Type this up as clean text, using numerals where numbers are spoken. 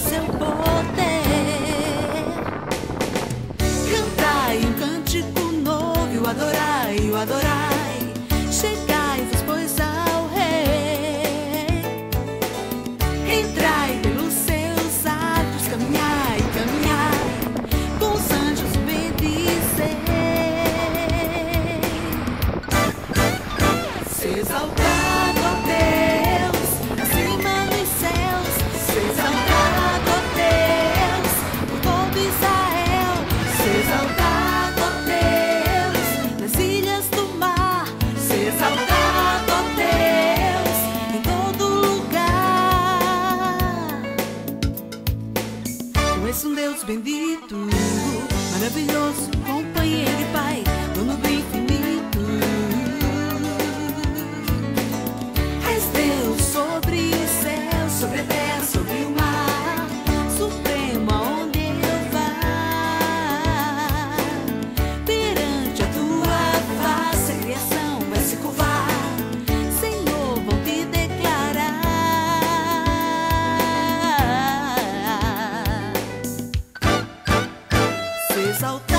seu poder. Cantai um cântico novo, e o adorai, e o adorai. Chegai-vos, pois, ao Rei. Entrai pelos seus atos, caminhai, caminhai, com os anjos bendizei. Se exaltado, ó Deus, acima nos céus. Se exaltado, ó Deus, por todo Israel. Se exaltado, ó Deus, nas ilhas do mar. Se exaltado, ó Deus, em todo lugar. Tu és um Deus bendito, maravilhoso, companheiro e Pai, dono do infinito. És Deus sobre os céus, sobre a terra, sobre o mar, supremo aonde eu vá. Perante a tua face, a criação vai se curvar. Senhor, vou te declarar. Se exaltar.